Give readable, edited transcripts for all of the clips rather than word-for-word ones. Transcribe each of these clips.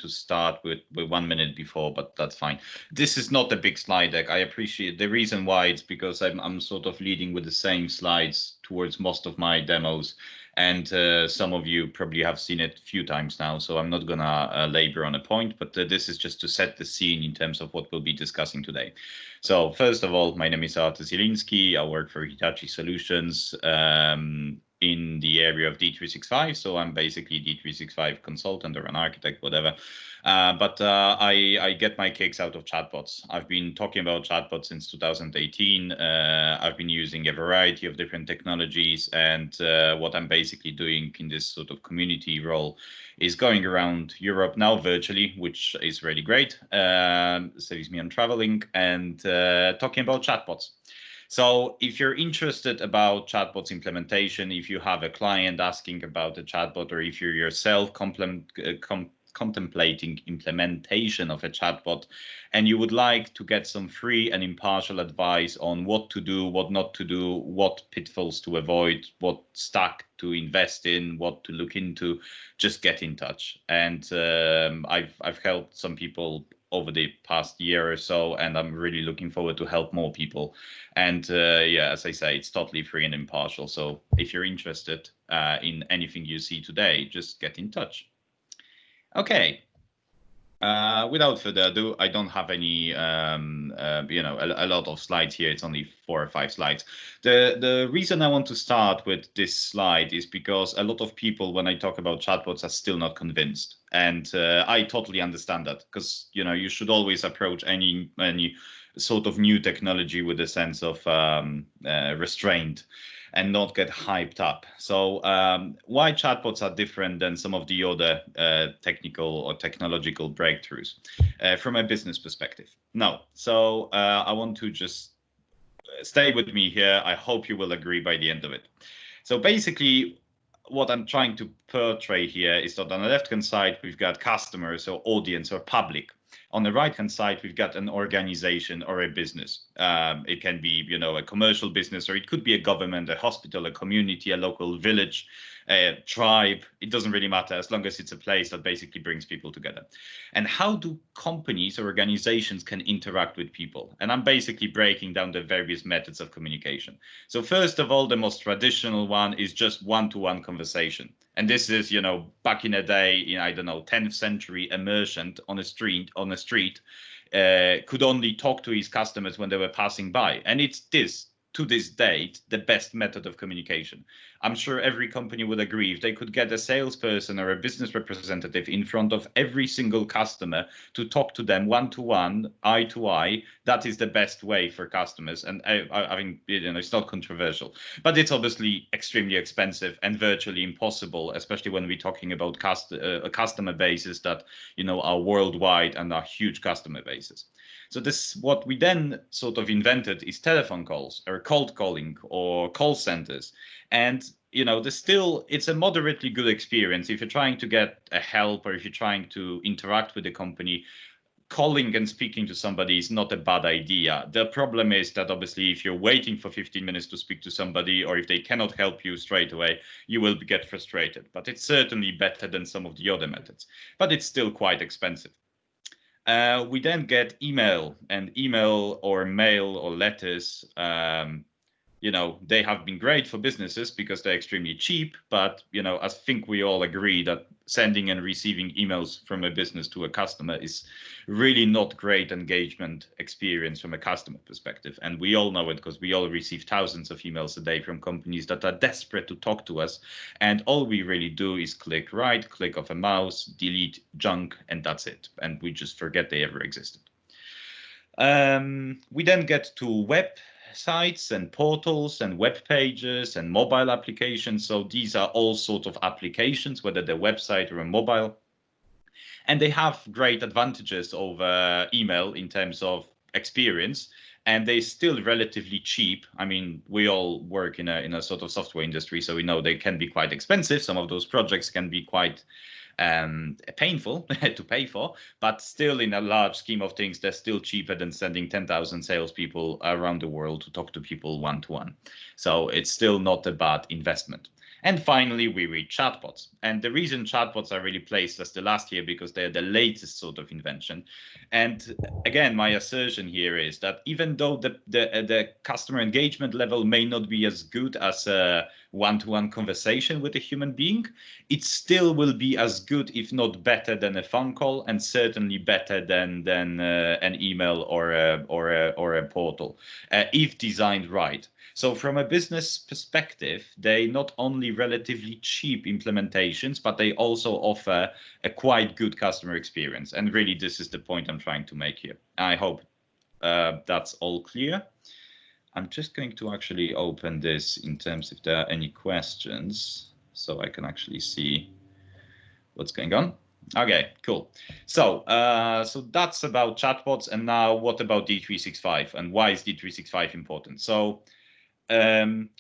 to start with 1 minute before, but that's fine. This is not a big slide deck. I appreciate the reason why. It's because I'm sort of leading with the same slides towards most of my demos, and some of you probably have seen it a few times now, so I'm not gonna labor on a point, but this is just to set the scene in terms of what we'll be discussing today. So first of all, my name is Artur Zielinski. I work for Hitachi Solutions in the area of D365. So I'm basically D365 consultant or an architect, whatever. But I get my kicks out of chatbots. I've been talking about chatbots since 2018. I've been using a variety of different technologies, and what I'm basically doing in this sort of community role is going around Europe now virtually, which is really great. Saves me on traveling, and talking about chatbots. So if you're interested about chatbots implementation, if you have a client asking about a chatbot, or if you're yourself contemplating implementation of a chatbot, and you would like to get some free and impartial advice on what to do, what not to do, what pitfalls to avoid, what stack to invest in, what to look into, just get in touch. And I've helped some people over the past year or so, and I'm really looking forward to help more people. And yeah, as I say, it's totally free and impartial. So if you're interested in anything you see today, just get in touch. Okay. Without further ado, I don't have any, a lot of slides here. It's only 4 or 5 slides. The reason I want to start with this slide is because a lot of people, when I talk about chatbots, are still not convinced. And I totally understand that, because, you should always approach any sort of new technology with a sense of restraint and not get hyped up. So why chatbots are different than some of the other technical or technological breakthroughs from a business perspective? No. So I want to just stay with me here. I hope you will agree by the end of it. So basically, what I'm trying to portray here is that on the left-hand side, we've got customers or audience or public. On the right-hand side, we've got an organization or a business. It can be, a commercial business, or it could be a government, a hospital, a community, a local village, a tribe. It doesn't really matter, as long as it's a place that basically brings people together. And how do companies or organizations can interact with people? And I'm basically breaking down the various methods of communication. So first of all, the most traditional one is just one-to-one conversation. And this is, back in the day, in, I don't know, 10th century, a merchant on a street could only talk to his customers when they were passing by. And it's to this date, the best method of communication. I'm sure every company would agree, if they could get a salesperson or a business representative in front of every single customer to talk to them one-to-one, eye-to-eye, that is the best way for customers. And I mean, it's not controversial, but it's obviously extremely expensive and virtually impossible, especially when we're talking about customer bases that, are worldwide and are huge customer bases. So what we then sort of invented is telephone calls or cold calling or call centers. And, it's a moderately good experience. If you're trying to get a help, or if you're trying to interact with the company, calling and speaking to somebody is not a bad idea. The problem is that obviously if you're waiting for 15 minutes to speak to somebody, or if they cannot help you straight away, you will get frustrated. But it's certainly better than some of the other methods, but it's still quite expensive. We then get email or mail or letters. They have been great for businesses because they're extremely cheap. But, I think we all agree that sending and receiving emails from a business to a customer is really not great engagement experience from a customer perspective. And we all know it because we all receive thousands of emails a day from companies that are desperate to talk to us. And all we really do is right click of a mouse, delete junk, and that's it. And we just forget they ever existed. We then get to web sites and portals and web pages and mobile applications. So these are all sorts of applications, whether they're website or a mobile. And they have great advantages over email in terms of experience, and they're still relatively cheap. I mean, we all work in a sort of software industry, so we know they can be quite expensive. Some of those projects can be quite painful to pay for, but still in a large scheme of things, they're still cheaper than sending 10,000 salespeople around the world to talk to people one-to-one. So it's still not a bad investment. And finally, we reach chatbots. And the reason chatbots are really placed as the last here, because they're the latest sort of invention. And again, my assertion here is that even though the customer engagement level may not be as good as a one-to-one conversation with a human being, it still will be as good, if not better, than a phone call, and certainly better than an email or a portal, if designed right. So from a business perspective, they not only relatively cheap implementations, but they also offer a quite good customer experience. And really, this is the point I'm trying to make here. I hope that's all clear. I'm just going to actually open this in terms if there are any questions, so I can actually see what's going on. Okay, cool. So so that's about chatbots. And now what about D365, and why is D365 important? So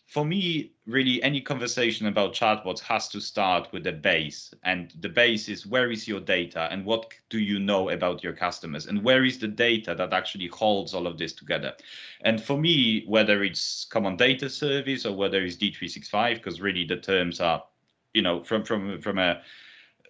for me, really, any conversation about chatbots has to start with the base. And the base is, where is your data and what do you know about your customers? And where is the data that actually holds all of this together? And for me, whether it's Common Data Service or whether it's D365, because really the terms are, you know, from a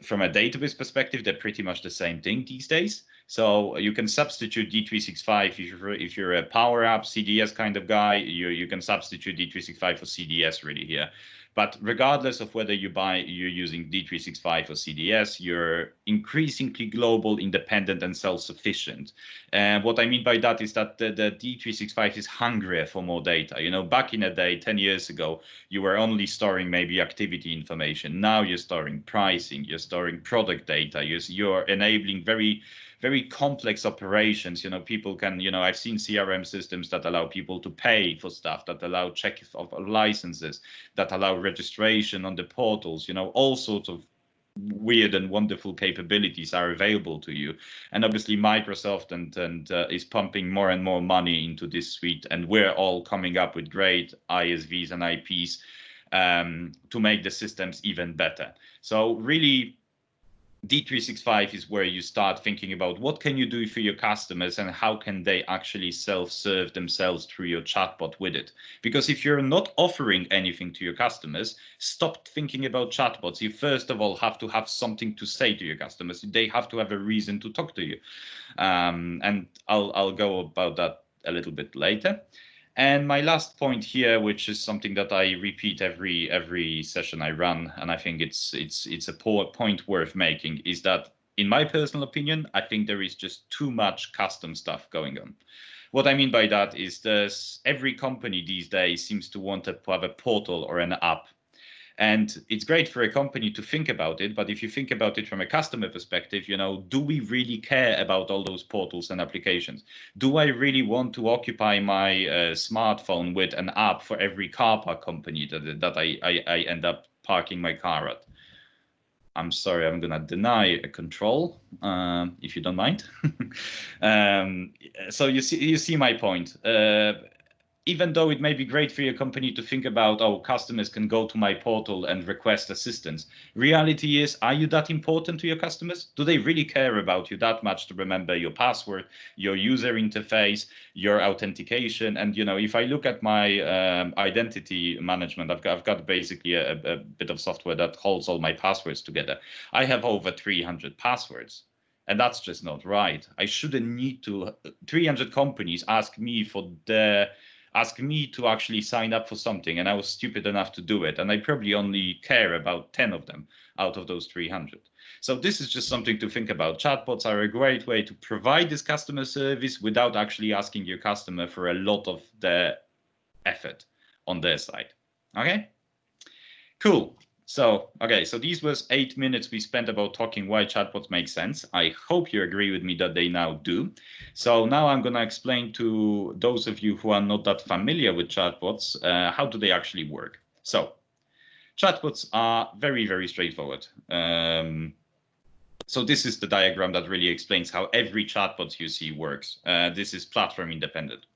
database perspective, they're pretty much the same thing these days. So you can substitute D365 if you're a Power App CDS kind of guy. You can substitute D365 for CDS really here. But regardless of whether you're using D365 or CDS, you're increasingly global, independent, and self-sufficient. And what I mean by that is that the D365 is hungrier for more data. You know, back in the day, 10 years ago, you were only storing maybe activity information. Now you're storing pricing, you're storing product data, you're enabling very complex operations. You know, people can, you know, I've seen CRM systems that allow people to pay for stuff, that allow check of licenses, that allow registration on the portals. You know, all sorts of weird and wonderful capabilities are available to you. And obviously Microsoft and is pumping more and more money into this suite, and we're all coming up with great ISVs and IPs to make the systems even better. So really, D365 is where you start thinking about what can you do for your customers and how can they actually self-serve themselves through your chatbot with it. Because if you're not offering anything to your customers, stop thinking about chatbots. You first of all have to have something to say to your customers. They have to have a reason to talk to you. And I'll go about that a little bit later. And my last point here, which is something that I repeat every session I run, and I think it's a point worth making, is that in my personal opinion, I think there is just too much custom stuff going on. What I mean by that is every company these days seems to want to have a portal or an app. And it's great for a company to think about it, but if you think about it from a customer perspective, you know, do we really care about all those portals and applications? Do I really want to occupy my smartphone with an app for every car park company that I end up parking my car at? I'm sorry, I'm going to deny a control, if you don't mind. So you see my point. Even though it may be great for your company to think about, oh, customers can go to my portal and request assistance, reality is, are you that important to your customers? Do they really care about you that much to remember your password, your user interface, your authentication? And, you know, if I look at my identity management, I've got basically a bit of software that holds all my passwords together. I have over 300 passwords. And that's just not right. I shouldn't need to. 300 companies ask me to actually sign up for something, and I was stupid enough to do it. And I probably only care about 10 of them out of those 300. So this is just something to think about. Chatbots are a great way to provide this customer service without actually asking your customer for a lot of the effort on their side. Okay, cool. So, okay, so these was 8 minutes we spent about talking why chatbots make sense. I hope you agree with me that they now do. So now I'm going to explain to those of you who are not that familiar with chatbots, how do they actually work? So chatbots are very, very straightforward. So this is the diagram that really explains how every chatbot you see works. This is platform independent.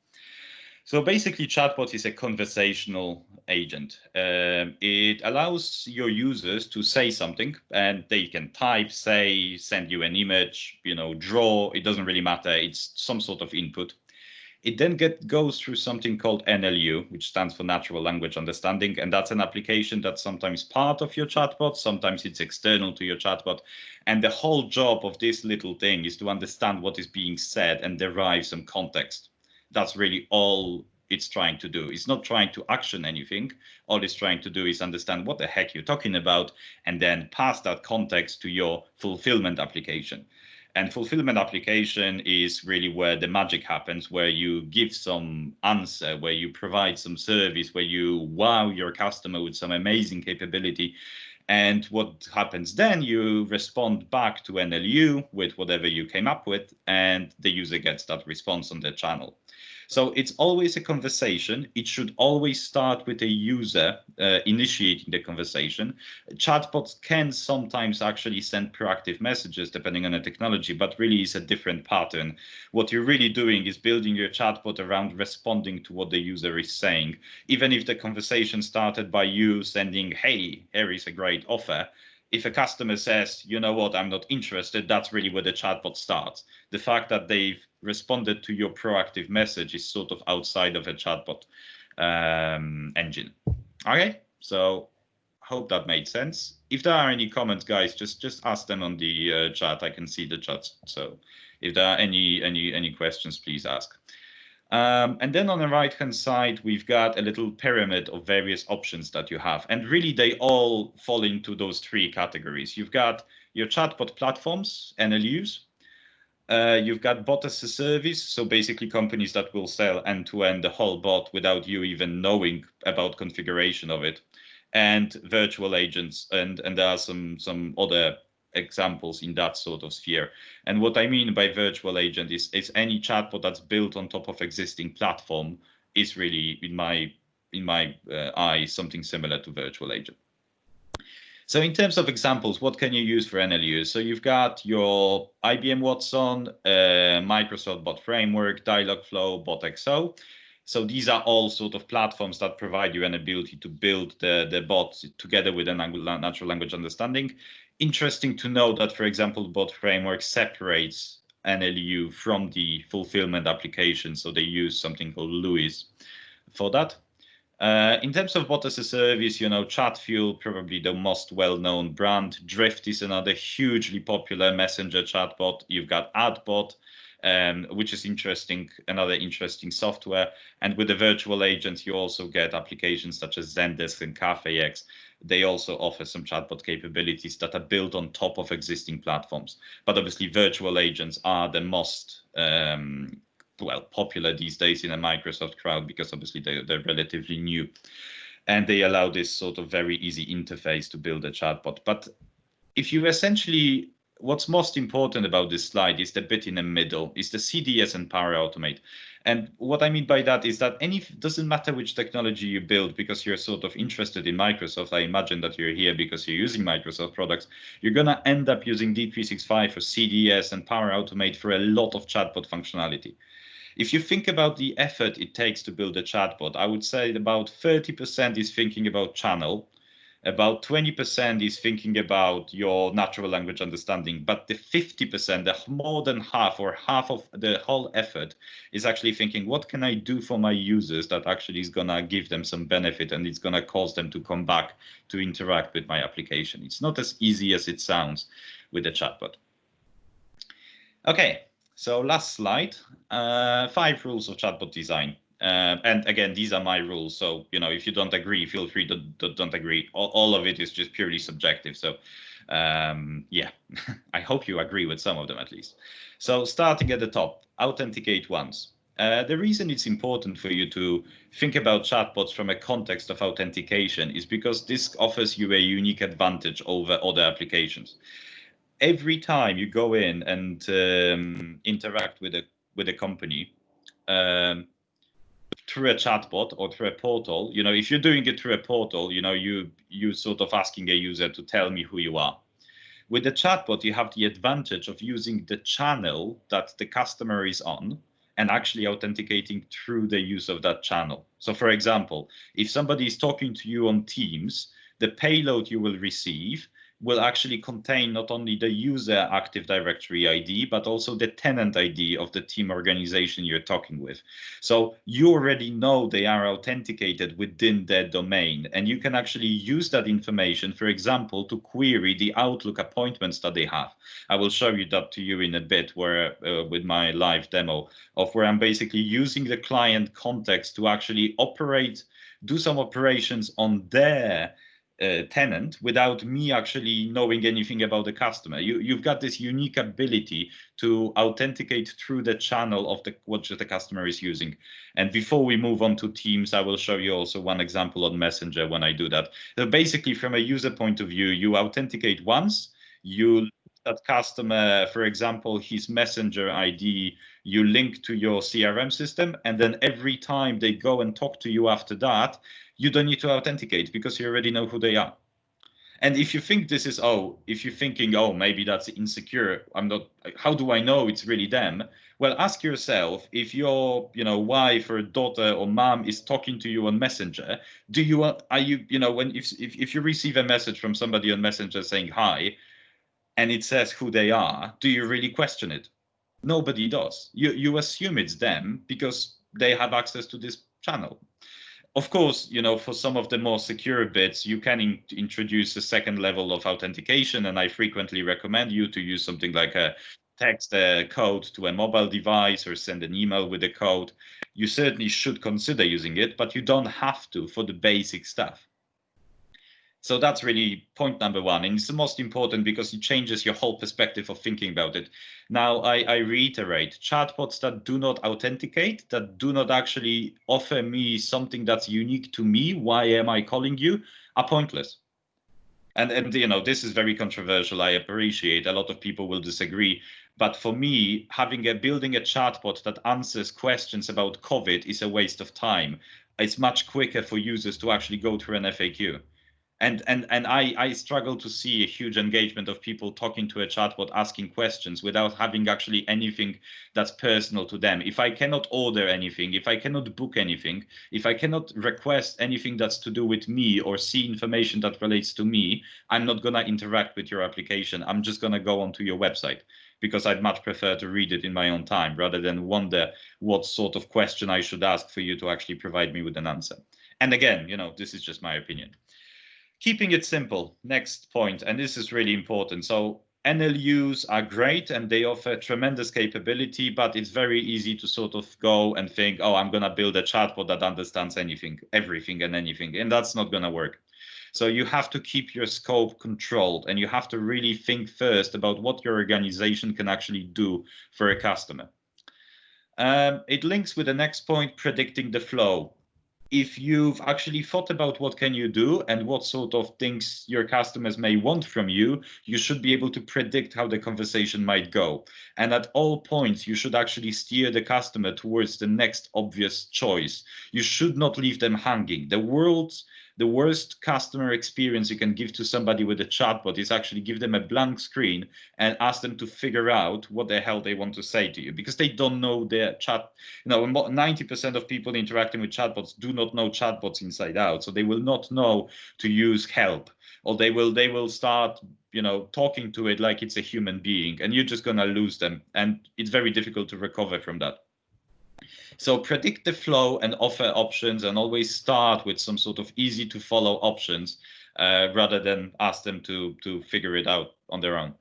So basically, chatbot is a conversational agent. It allows your users to say something, and they can type, say, send you an image, you know, draw. It doesn't really matter. It's some sort of input. It then goes through something called NLU, which stands for Natural Language Understanding. And that's an application that's sometimes part of your chatbot, sometimes it's external to your chatbot. And the whole job of this little thing is to understand what is being said and derive some context. That's really all it's trying to do. It's not trying to action anything. All it's trying to do is understand what the heck you're talking about and then pass that context to your fulfillment application. And fulfillment application is really where the magic happens, where you give some answer, where you provide some service, where you wow your customer with some amazing capability. And what happens then, you respond back to NLU with whatever you came up with, and the user gets that response on their channel. So it's always a conversation. It should always start with a user initiating the conversation. Chatbots can sometimes actually send proactive messages depending on the technology, but really is a different pattern. What you're really doing is building your chatbot around responding to what the user is saying. Even if the conversation started by you sending, hey, here is a great offer. If a customer says, you know what, I'm not interested, that's really where the chatbot starts. The fact that they've responded to your proactive message is sort of outside of a chatbot engine. Okay, so hope that made sense. If there are any comments, guys, just ask them on the chat. I can see the chat. So if there are any questions, please ask. And then on the right-hand side, we've got a little pyramid of various options that you have. And really, they all fall into those three categories. You've got your chatbot platforms, NLUs. You've got bot as a service, so basically companies that will sell end-to-end the whole bot without you even knowing about configuration of it. And virtual agents, and there are some other examples in that sort of sphere. And what I mean by virtual agent is any chatbot that's built on top of existing platform is really, in my eye, something similar to virtual agent. So in terms of examples, what can you use for NLU? So you've got your IBM Watson, Microsoft Bot Framework, Dialogflow, BotXO. So these are all sort of platforms that provide you an ability to build the bots together with a natural language understanding. Interesting to know that, for example, Bot Framework separates NLU from the fulfillment application. So they use something called LUIS for that. In terms of bot as a service, you know, Chatfuel, probably the most well-known brand. Drift is another hugely popular messenger chatbot. You've got AdBot, which is interesting, another interesting software. And with the virtual agents, you also get applications such as Zendesk and CafeX. They also offer some chatbot capabilities that are built on top of existing platforms. But obviously, virtual agents are the most popular these days in a Microsoft crowd because obviously they're relatively new. And they allow this sort of very easy interface to build a chatbot. But if you essentially, what's most important about this slide is the bit in the middle, is the CDS and Power Automate. And what I mean by that is that doesn't matter which technology you build, because you're sort of interested in Microsoft. I imagine that you're here because you're using Microsoft products. You're going to end up using D365 for CDS and Power Automate for a lot of chatbot functionality. If you think about the effort it takes to build a chatbot, I would say about 30% is thinking about channel, about 20% is thinking about your natural language understanding, but the 50%, the more than half or half of the whole effort is actually thinking, what can I do for my users that actually is going to give them some benefit and it's going to cause them to come back to interact with my application. It's not as easy as it sounds with a chatbot. Okay. So last slide, 5 rules of chatbot design. And again, these are my rules. So, you know, if you don't agree, feel free to don't agree. All of it is just purely subjective. So, yeah, I hope you agree with some of them at least. So starting at the top, authenticate once. The reason it's important for you to think about chatbots from a context of authentication is because this offers you a unique advantage over other applications. Every time you go in and interact with a company through a chatbot or through a portal, you know, if you're doing it through a portal, you know, you sort of asking a user to tell me who you are. With the chatbot, you have the advantage of using the channel that the customer is on and actually authenticating through the use of that channel. So, for example, if somebody is talking to you on Teams, the payload you will receive will actually contain not only the user Active Directory ID, but also the tenant ID of the team organization you're talking with. So you already know they are authenticated within their domain, and you can actually use that information, for example, to query the Outlook appointments that they have. I will show you that to you in a bit, where with my live demo of where I'm basically using the client context to actually do some operations on their tenant without me actually knowing anything about the customer. You've got this unique ability to authenticate through the channel of what the customer is using. And before we move on to Teams, I will show you also one example on Messenger when I do that. So basically, from a user point of view, you authenticate once, you that customer, for example, his Messenger ID, you link to your CRM system, and then every time they go and talk to you after that, you don't need to authenticate because you already know who they are. And if you think this is, if you're thinking, maybe that's insecure, how do I know it's really them? Well, ask yourself, if your, wife or daughter or mom is talking to you on Messenger, if you receive a message from somebody on Messenger saying hi, and it says who they are, do you really question it? Nobody does. You assume it's them because they have access to this channel. Of course, for some of the more secure bits, you can introduce a second level of authentication, and I frequently recommend you to use something like a text code to a mobile device or send an email with a code. You certainly should consider using it, but you don't have to for the basic stuff. So that's really point number one. And it's the most important because it changes your whole perspective of thinking about it. Now, I reiterate, chatbots that do not authenticate, that do not actually offer me something that's unique to me, why am I calling you, are pointless. And this is very controversial. I appreciate a lot of people will disagree. But for me, building a chatbot that answers questions about COVID is a waste of time. It's much quicker for users to actually go through an FAQ. And I struggle to see a huge engagement of people talking to a chatbot, asking questions without having actually anything that's personal to them. If I cannot order anything, if I cannot book anything, if I cannot request anything that's to do with me or see information that relates to me, I'm not going to interact with your application. I'm just going to go onto your website because I'd much prefer to read it in my own time rather than wonder what sort of question I should ask for you to actually provide me with an answer. And again, this is just my opinion. Keeping it simple, next point, and this is really important. So NLUs are great and they offer tremendous capability, but it's very easy to sort of go and think, I'm going to build a chatbot that understands everything and anything, and that's not going to work. So you have to keep your scope controlled, and you have to really think first about what your organization can actually do for a customer. It links with the next point, predicting the flow. If you've actually thought about what can you do and what sort of things your customers may want from you, you should be able to predict how the conversation might go. And at all points, you should actually steer the customer towards the next obvious choice. You should not leave them hanging. The worst customer experience you can give to somebody with a chatbot is actually give them a blank screen and ask them to figure out what the hell they want to say to you, because they don't know their chat. 90% of people interacting with chatbots do not know chatbots inside out, so they will not know to use help, or they will start talking to it like it's a human being, and you're just going to lose them, and it's very difficult to recover from that. So predict the flow and offer options, and always start with some sort of easy to follow options rather than ask them to figure it out on their own.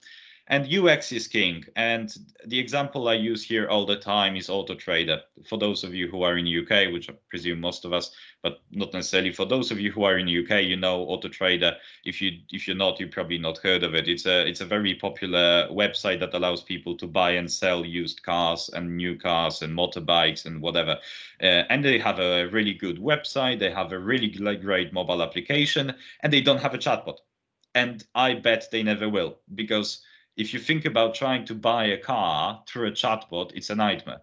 And UX is king. And the example I use here all the time is Auto Trader. For those of you who are in the UK, which I presume most of us, but not necessarily for those of you who are in the UK, Auto Trader. If you're not, you've probably not heard of it. It's a very popular website that allows people to buy and sell used cars and new cars and motorbikes and whatever. And they have a really good website. They have a really great mobile application, and they don't have a chatbot. And I bet they never will, because if you think about trying to buy a car through a chatbot, it's a nightmare.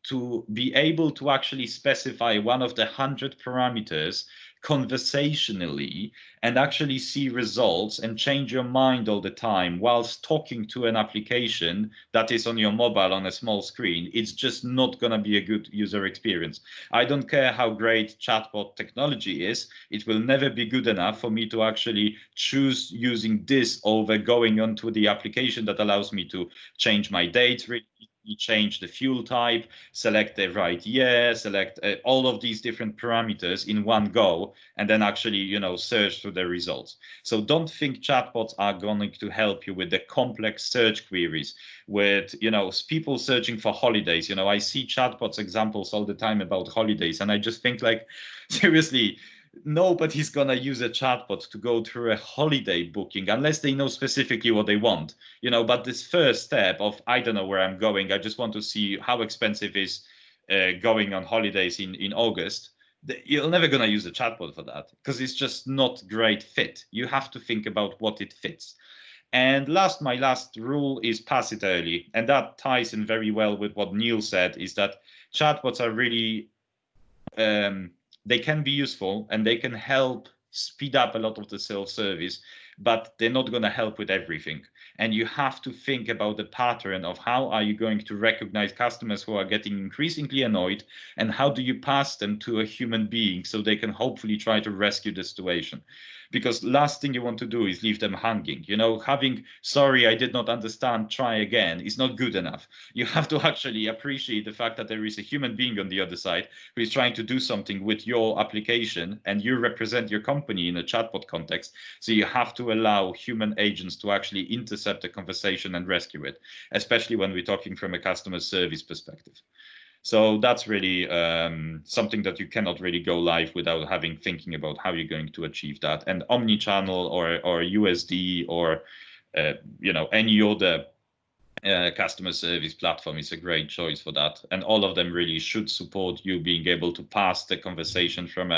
To be able to actually specify one of the 100 parameters conversationally and actually see results and change your mind all the time whilst talking to an application that is on your mobile on a small screen, it's just not going to be a good user experience. I don't care how great chatbot technology is, it will never be good enough for me to actually choose using this over going onto the application that allows me to change my date, you change the fuel type, select the right year, select all of these different parameters in one go, and then actually, search through the results. So don't think chatbots are going to help you with the complex search queries, with, people searching for holidays. I see chatbots examples all the time about holidays, and I just think like, seriously, nobody's gonna use a chatbot to go through a holiday booking unless they know specifically what they want. But this first step of, I don't know where I'm going, I just want to see how expensive is going on holidays in August. You're never gonna use a chatbot for that because it's just not great fit. You have to think about what it fits. And my last rule is pass it early. And that ties in very well with what Neil said, is that chatbots are really they can be useful and they can help speed up a lot of the self-service, but they're not going to help with everything. And you have to think about the pattern of how are you going to recognize customers who are getting increasingly annoyed, and how do you pass them to a human being so they can hopefully try to rescue the situation. Because last thing you want to do is leave them hanging. Having, sorry, I did not understand, try again, is not good enough. You have to actually appreciate the fact that there is a human being on the other side who is trying to do something with your application, and you represent your company in a chatbot context. So you have to allow human agents to actually intercept the conversation and rescue it, especially when we're talking from a customer service perspective. So that's really something that you cannot really go live without thinking about how you're going to achieve that. And omni-channel or USD or any other customer service platform is a great choice for that. And all of them really should support you being able to pass the conversation from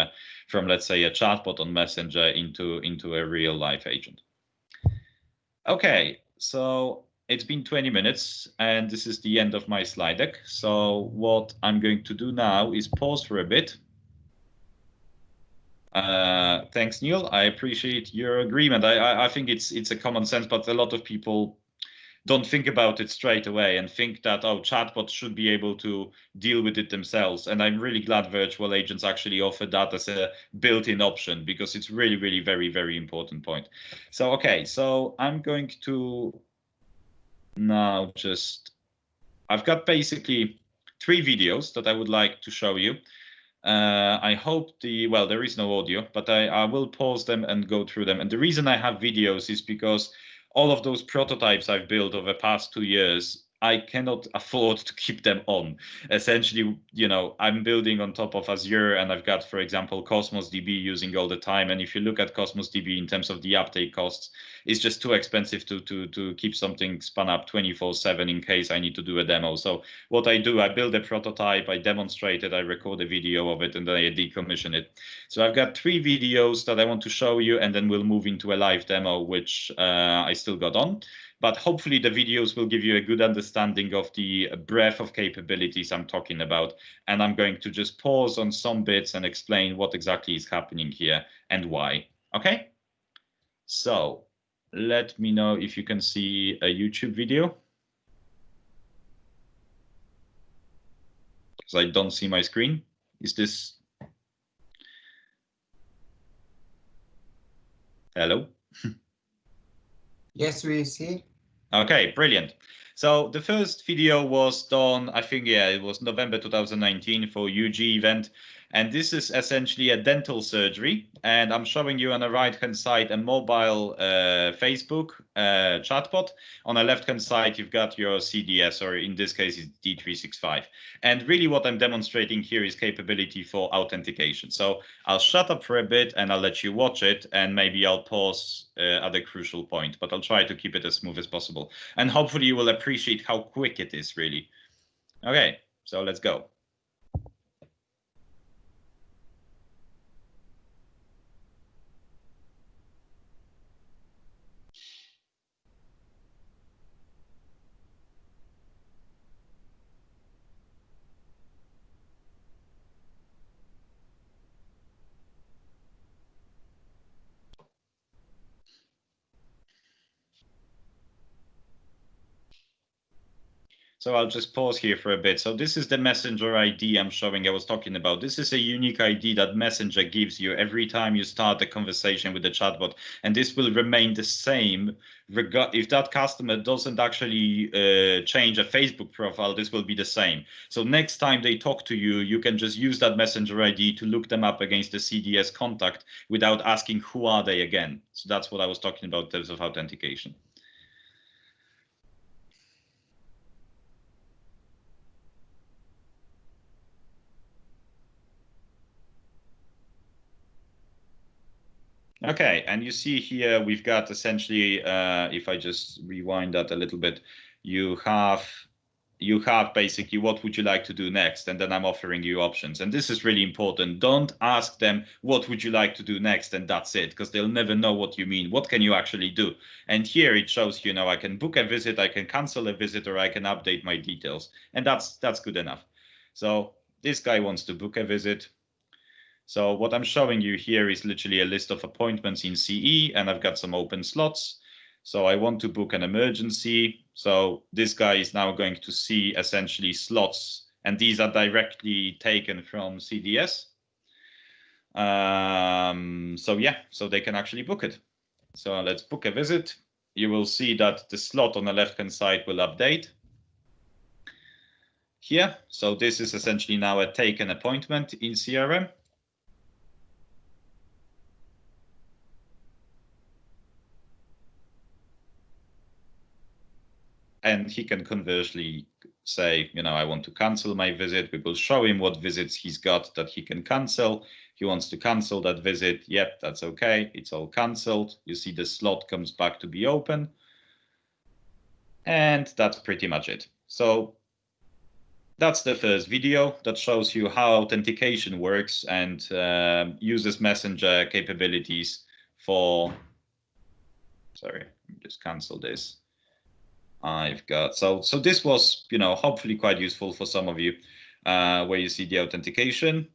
let's say a chatbot on Messenger into a real life agent. Okay, so it's been 20 minutes and this is the end of my slide deck. So what I'm going to do now is pause for a bit. Thanks, Neil. I appreciate your agreement. I think it's a common sense, but a lot of people don't think about it straight away and think that, oh, chatbots should be able to deal with it themselves. And I'm really glad virtual agents actually offer that as a built-in option, because it's really, really very, very important point. So, okay, so I'm going to now I've got basically 3 videos that I would like to show you. I hope there is no audio, but I will pause them and go through them. And the reason I have videos is because all of those prototypes I've built over the past 2 years, I cannot afford to keep them on. Essentially, I'm building on top of Azure, and I've got, for example, Cosmos DB using all the time. And if you look at Cosmos DB in terms of the update costs, it's just too expensive to keep something spun up 24/7 in case I need to do a demo. So what I do, I build a prototype, I demonstrate it, I record a video of it, and then I decommission it. So I've got 3 videos that I want to show you, and then we'll move into a live demo, which I still got on. But hopefully the videos will give you a good understanding of the breadth of capabilities I'm talking about. And I'm going to just pause on some bits and explain what exactly is happening here and why. Okay? So let me know if you can see a YouTube video, because I don't see my screen. Is this? Hello? Yes, we see. Okay, brilliant. So the first video was done, I think, it was November 2019 for UG event. And this is essentially a dental surgery. And I'm showing you on the right-hand side a mobile Facebook chatbot. On the left-hand side, you've got your CDS, or in this case, it's D365. And really what I'm demonstrating here is capability for authentication. So I'll shut up for a bit and I'll let you watch it, and maybe I'll pause at a crucial point, but I'll try to keep it as smooth as possible. And hopefully you will appreciate how quick it is, really. Okay, so let's go. So I'll just pause here for a bit. So this is the Messenger ID I'm showing I was talking about. This is a unique ID that Messenger gives you every time you start a conversation with the chatbot. And this will remain the same. If that customer doesn't actually change a Facebook profile, this will be the same. So next time they talk to you, you can just use that Messenger ID to look them up against the CDS contact without asking who are they again. So that's what I was talking about in terms of authentication. Okay, and you see here we've got essentially, if I just rewind that a little bit, you have basically what would you like to do next, and then I'm offering you options. And this is really important. Don't ask them what would you like to do next, and that's it, because they'll never know what you mean. What can you actually do? And here it shows, you know, I can book a visit, I can cancel a visit, or I can update my details, and that's good enough. So this guy wants to book a visit. So what I'm showing you here is literally a list of appointments in CE, and I've got some open slots. So I want to book an emergency. So this guy is now going to see essentially slots, and these are directly taken from CDS. So yeah, so they can actually book it. So let's book a visit. You will see that the slot on the left-hand side will update here. So this is essentially now a taken appointment in CRM. And he can conversely say, you know, I want to cancel my visit. We will show him what visits he's got that he can cancel. He wants to cancel that visit. Yep, that's okay. It's all canceled. You see the slot comes back to be open. And that's pretty much it. So that's the first video that shows you how authentication works and uses Messenger capabilities for, sorry, just cancel this. I've got, so this was, you know, hopefully quite useful for some of you, where you see the authentication.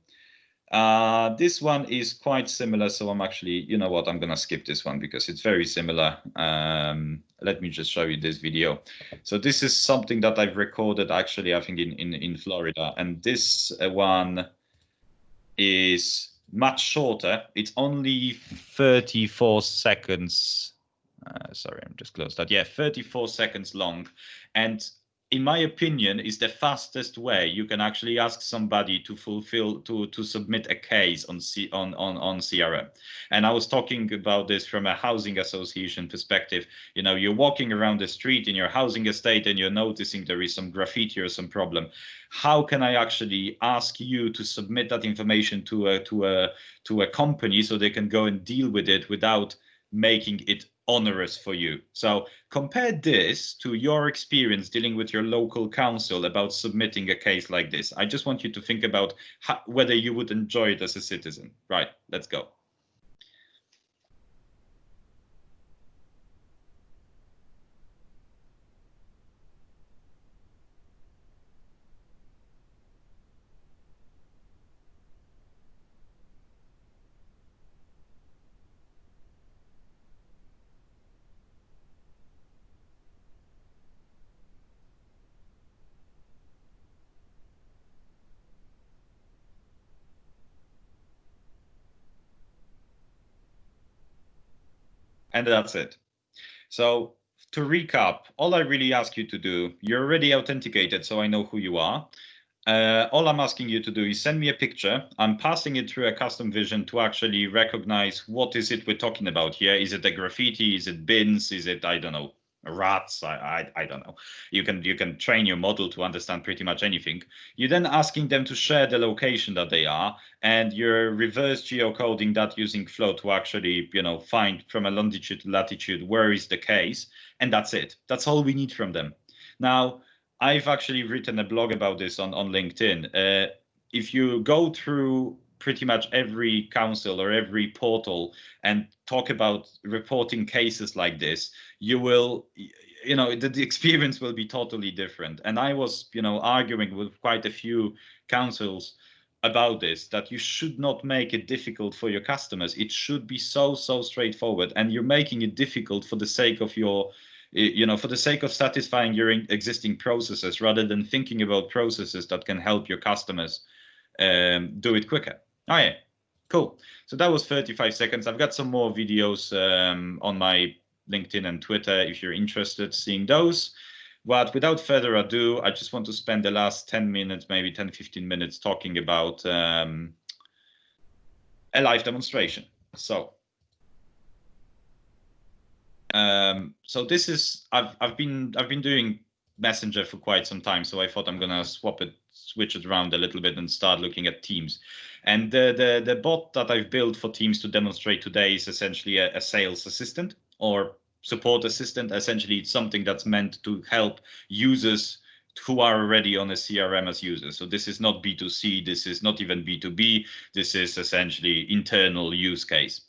This one is quite similar, so I'm actually, you know what, I'm gonna skip this one because it's very similar. Let me just show you this video. So this is something that I've recorded actually, I think in Florida, and this one is much shorter. It's only 34 seconds. Sorry, I'm just closed that. Yeah, 34 seconds long. And in my opinion, is the fastest way you can actually ask somebody to to submit a case on CRM. And I was talking about this from a housing association perspective. You know, you're walking around the street in your housing estate and you're noticing there is some graffiti or some problem. How can I actually ask you to submit that information to a company so they can go and deal with it without making it onerous for you? So compare this to your experience dealing with your local council about submitting a case like this. I just want you to think about whether you would enjoy it as a citizen. Right, let's go. And that's it. So to recap, all I really ask you to do, you're already authenticated, so I know who you are. All I'm asking you to do is send me a picture. I'm passing it through a custom vision to actually recognize what is it we're talking about here. Is it a graffiti? Is it bins? Is it, I don't know, rats? I don't know. You can train your model to understand pretty much anything. You're then asking them to share the location that they are, and you're reverse geocoding that using Flow to actually, you know, find from a longitude to latitude where is the case, and that's it. That's all we need from them. Now, I've actually written a blog about this on LinkedIn. If you go through pretty much every council or every portal and talk about reporting cases like this, you will, you know, the experience will be totally different. And I was, you know, arguing with quite a few councils about this, that you should not make it difficult for your customers. It should be so straightforward, and you're making it difficult for the sake of your for the sake of satisfying your existing processes, rather than thinking about processes that can help your customers do it quicker. Oh yeah, cool. So that was 35 seconds. I've got some more videos on my LinkedIn and Twitter if you're interested seeing those. But without further ado, I just want to spend the last 10 minutes, maybe 10, 15 minutes talking about a live demonstration. So this is, I've been doing Messenger for quite some time, so I thought I'm gonna switch it around a little bit and start looking at Teams. And the bot that I've built for Teams to demonstrate today is essentially a sales assistant or support assistant. Essentially, it's something that's meant to help users who are already on a CRM as users. So this is not B2C, this is not even B2B, this is essentially internal use case.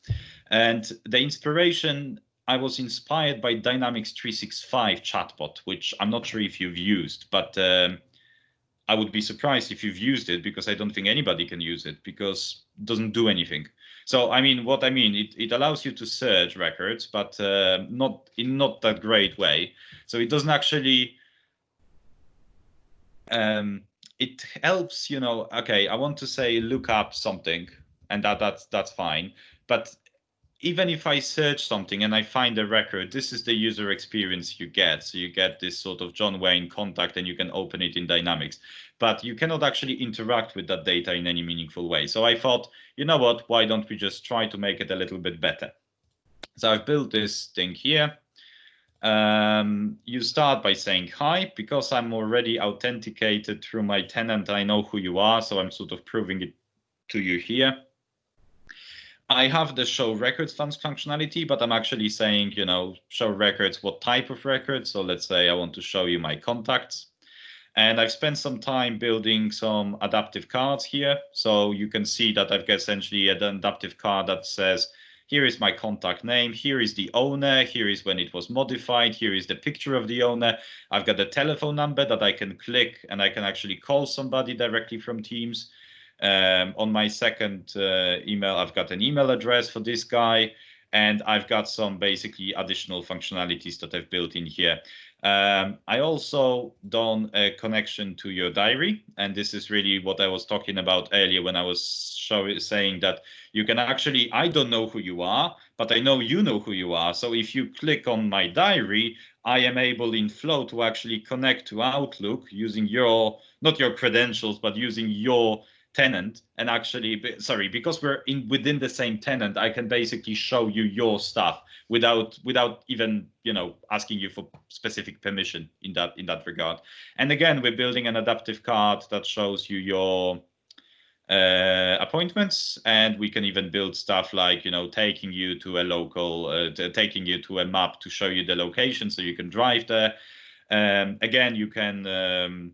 And the inspiration, I was inspired by Dynamics 365 chatbot, which I'm not sure if you've used, but I would be surprised if you've used it, because I don't think anybody can use it because it doesn't do anything. So I mean, it allows you to search records, but not in that great way. So it doesn't actually. It helps, okay, I want to say look up something, and that's fine. But even if I search something and I find a record, this is the user experience you get. So you get this sort of John Wayne contact, and you can open it in Dynamics, but you cannot actually interact with that data in any meaningful way. So I thought, you know what, why don't we just try to make it a little bit better? So I've built this thing here. You start by saying hi. Because I'm already authenticated through my tenant, I know who you are, so I'm sort of proving it to you here. I have the show records functionality, but I'm actually saying, show records, what type of records. So let's say I want to show you my contacts. And I've spent some time building some adaptive cards here. So you can see that I've got essentially an adaptive card that says, here is my contact name, here is the owner, here is when it was modified, here is the picture of the owner. I've got a telephone number that I can click, and I can actually call somebody directly from Teams. On my second email, I've got an email address for this guy, and I've got some basically additional functionalities that I've built in here. I also done a connection to your diary, and this is really what I was talking about earlier when I was saying that you can actually, I don't know who you are, but I know you know who you are. So if you click on my diary, I am able in Flow to actually connect to Outlook using not your credentials, but using your tenant, and actually, because we're within the same tenant, I can basically show you your stuff without even asking you for specific permission in that regard. And again, we're building an adaptive card that shows you your appointments, and we can even build stuff like taking you to a local, taking you to a map to show you the location so you can drive there. Again, you can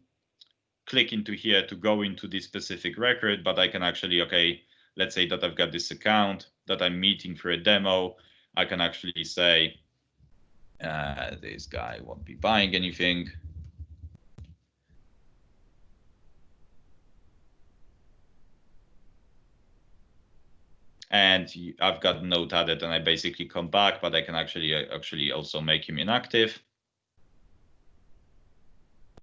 click into here to go into this specific record, but I can actually, okay, let's say that I've got this account that I'm meeting for a demo. I can actually say, this guy won't be buying anything. And I've got note added, and I basically come back, but I can actually also make him inactive.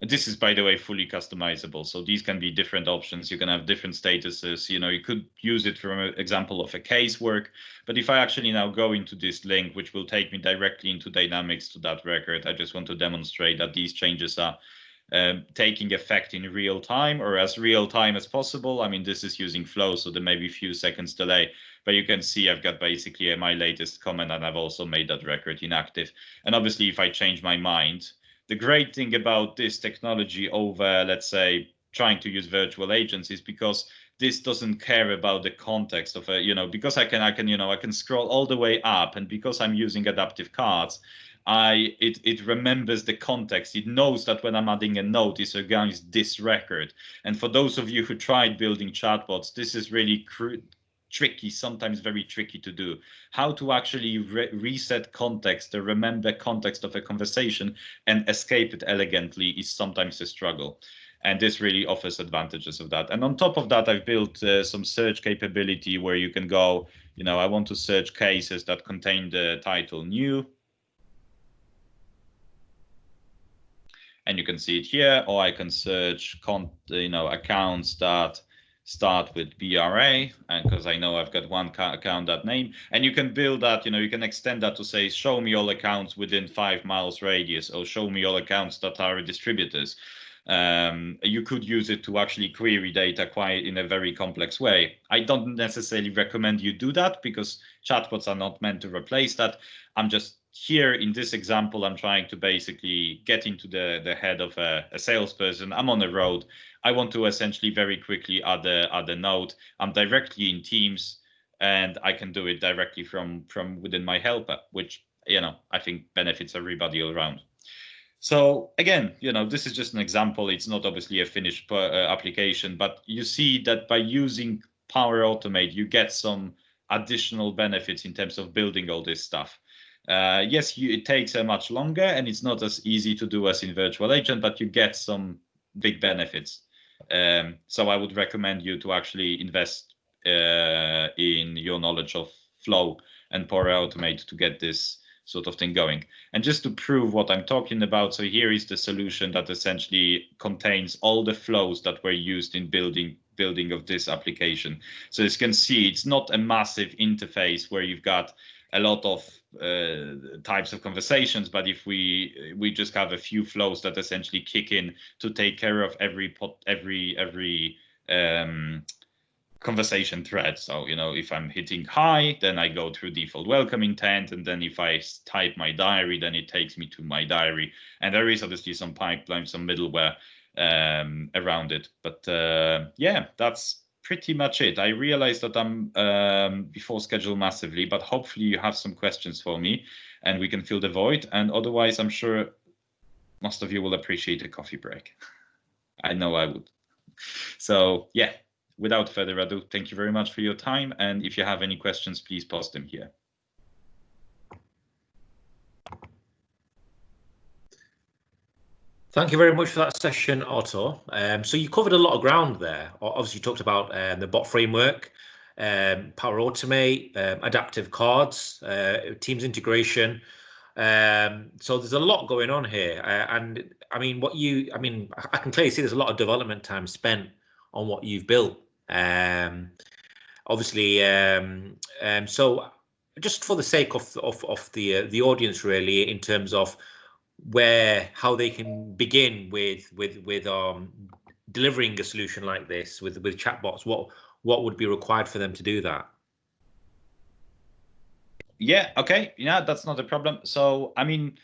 This is, by the way, fully customizable. So these can be different options. You can have different statuses. You could use it for an example of a casework. But if I actually now go into this link, which will take me directly into Dynamics to that record, I just want to demonstrate that these changes are taking effect in real time, or as real time as possible. I mean, this is using Flow, so there may be a few seconds delay, but you can see I've got basically my latest comment, and I've also made that record inactive. And obviously, if I change my mind, the great thing about this technology over, let's say, trying to use virtual agents is because this doesn't care about the context of because I can scroll all the way up, and because I'm using adaptive cards, it remembers the context. It knows that when I'm adding a note, it's against this record. And for those of you who tried building chatbots, this is really tricky, sometimes very tricky to do. How to actually reset context, to remember context of a conversation and escape it elegantly is sometimes a struggle. And this really offers advantages of that. And on top of that, I've built some search capability where you can go, I want to search cases that contain the title new. and you can see it here, or I can search accounts that start with BRA, and because I know I've got one account that name, and you can build that, you can extend that to say, show me all accounts within 5 miles radius, or show me all accounts that are distributors. You could use it to actually query data quite in a very complex way. I don't necessarily recommend you do that because chatbots are not meant to replace that. I'm just here in this example, I'm trying to basically get into the head of a salesperson. I'm on the road. I want to essentially very quickly add a note. I'm directly in Teams, and I can do it directly from within my helper, which I think benefits everybody all around. So again, this is just an example. It's not obviously a finished application, but you see that by using Power Automate, you get some additional benefits in terms of building all this stuff. Yes, it takes much longer, and it's not as easy to do as in Virtual Agent, but you get some big benefits. So I would recommend you to actually invest in your knowledge of Flow and Power Automate to get this sort of thing going. And just to prove what I'm talking about, so here is the solution that essentially contains all the flows that were used in building of this application. So as you can see, it's not a massive interface where you've got a lot of types of conversations, but if we just have a few flows that essentially kick in to take care of every conversation thread. So, if I'm hitting hi, then I go through default welcome intent. And then if I type my diary, then it takes me to my diary. And there is obviously some pipeline, some middleware around it. But yeah, that's pretty much it. I realized that I'm before schedule massively, but hopefully you have some questions for me and we can fill the void. And otherwise, I'm sure most of you will appreciate a coffee break. I know I would. So yeah. Without further ado, thank you very much for your time. And if you have any questions, please post them here. Thank you very much for that session, Artur. So you covered a lot of ground there. Obviously, you talked about the bot framework, Power Automate, adaptive cards, Teams integration. So there's a lot going on here. And I mean, I can clearly see there's a lot of development time spent on what you've built. Obviously, so just for the sake of the audience, really, in terms of how they can begin with delivering a solution like this with chatbots, what would be required for them to do that? Yeah, okay, yeah, that's not a problem. So I mean,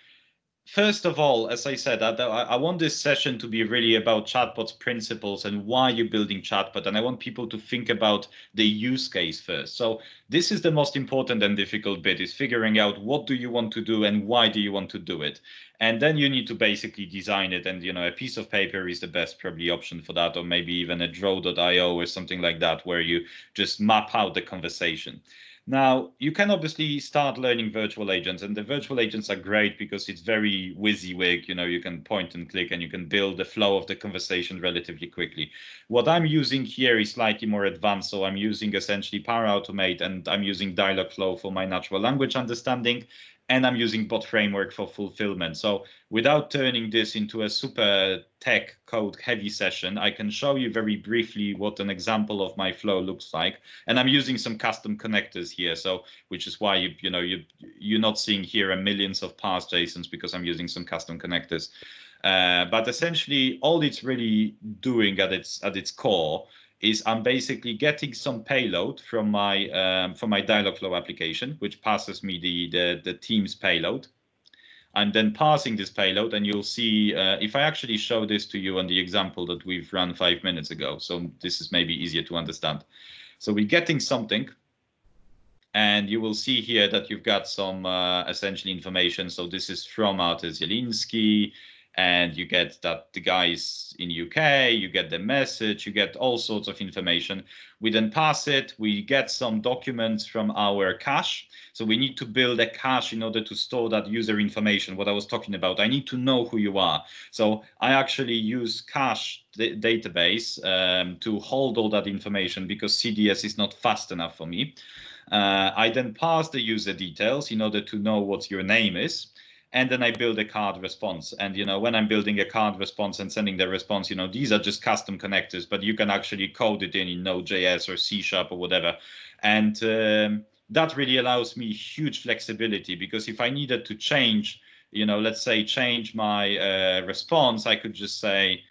first of all, as I said, I want this session to be really about chatbots principles and why you're building chatbot. And I want people to think about the use case first. So this is the most important and difficult bit, is figuring out what do you want to do and why do you want to do it. And then you need to basically design it. And, a piece of paper is the best probably option for that, or maybe even a draw.io or something like that, where you just map out the conversation. Now, you can obviously start learning virtual agents, and the virtual agents are great because it's very WYSIWYG. You can point and click and you can build the flow of the conversation relatively quickly. What I'm using here is slightly more advanced. So I'm using essentially Power Automate, and I'm using Dialogflow for my natural language understanding, and I'm using bot framework for fulfillment. So without turning this into a super tech code heavy session, I can show you very briefly what an example of my flow looks like. And I'm using some custom connectors here. So which is why you're not seeing here millions of parse JSONs, because I'm using some custom connectors. But essentially all it's really doing at its core is I'm basically getting some payload from my Dialogflow application, which passes me the Teams payload. I'm then passing this payload, and you'll see if I actually show this to you on the example that we've run 5 minutes ago. So this is maybe easier to understand. So we're getting something, and you will see here that you've got some essentially information. So this is from Artur Zielinski. And you get that the guy's in UK, you get the message, you get all sorts of information. We then pass it, we get some documents from our cache. So we need to build a cache in order to store that user information, what I was talking about. I need to know who you are. So I actually use cache database to hold all that information, because CDS is not fast enough for me. I then pass the user details in order to know what your name is. and then I build a card response. And when I'm building a card response and sending the response, these are just custom connectors, but you can actually code it in Node.js or C# or whatever. And that really allows me huge flexibility, because if I needed to change, let's say change my response, I could just say,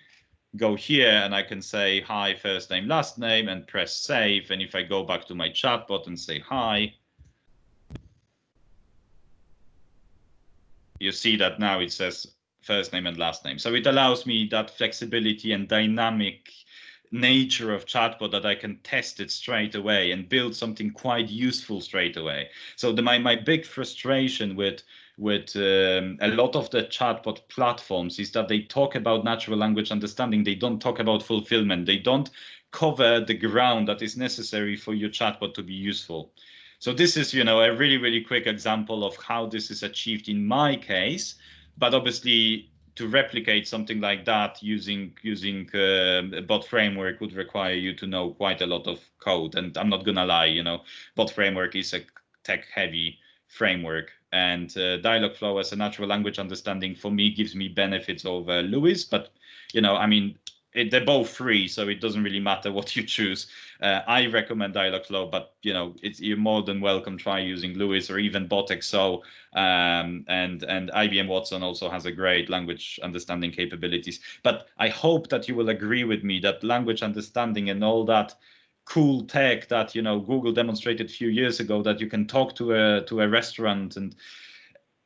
go here, and I can say hi, first name, last name, and press save. And if I go back to my chatbot and say hi, you see that now it says first name and last name. So it allows me that flexibility and dynamic nature of chatbot, that I can test it straight away and build something quite useful straight away. So my big frustration with a lot of the chatbot platforms is that they talk about natural language understanding. They don't talk about fulfillment. They don't cover the ground that is necessary for your chatbot to be useful. So this is, a really, really quick example of how this is achieved in my case. But obviously, to replicate something like that using a bot framework would require you to know quite a lot of code. And I'm not gonna lie, bot framework is a tech-heavy framework, and Dialogflow as a natural language understanding for me gives me benefits over Lewis. But they're both free, so it doesn't really matter what you choose. I recommend Dialogflow, but you're more than welcome try using Lewis or even BotXO. And IBM Watson also has a great language understanding capabilities. But I hope that you will agree with me that language understanding and all that cool tech that Google demonstrated a few years ago, that you can talk to a restaurant, and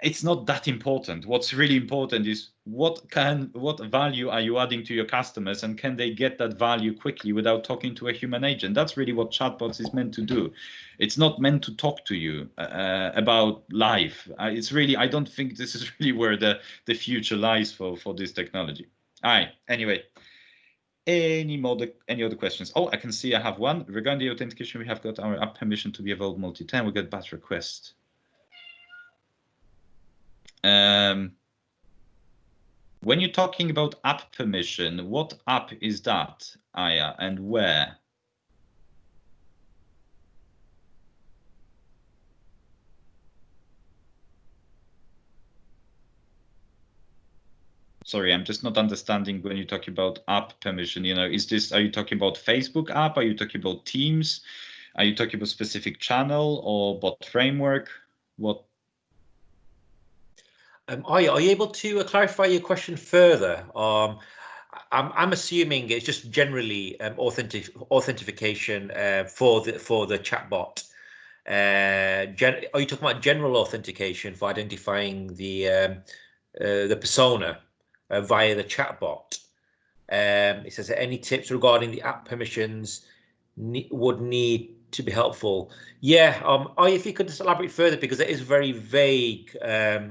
it's not that important. What's really important is what value are you adding to your customers, and can they get that value quickly without talking to a human agent? That's really what chatbots is meant to do. It's not meant to talk to you about life. It's really, I don't think this is really where the future lies for this technology. All right. Anyway, any other questions? Oh, I can see I have one. Regarding the authentication, we have got our app permission to be available multi-tenant. We got batch request. When you're talking about app permission, what app is that, Aya, and where? Sorry, I'm just not understanding when you talk about app permission. Are you talking about Facebook app? Are you talking about Teams? Are you talking about specific channel or bot framework? What? Are you able to clarify your question further? I'm assuming it's just generally authentication for the chatbot. Are you talking about general authentication for identifying the persona via the chatbot? It says any tips regarding the app permissions would need to be helpful. Yeah, if you could just elaborate further, because it is very vague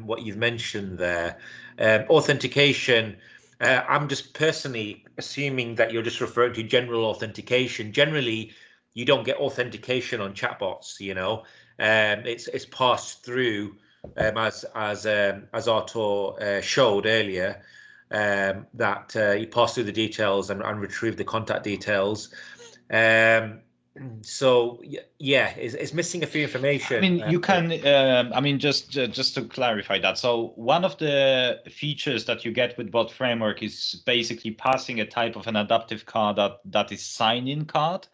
what you've mentioned there. Authentication, I'm just personally assuming that you're just referring to general authentication. Generally, you don't get authentication on chatbots. It's passed through as Artur showed earlier. That you pass through the details and retrieve the contact details. So yeah, it's missing a few information. I mean, you can. Just to clarify that. So one of the features that you get with bot framework is basically passing a type of an adaptive card that is sign-in card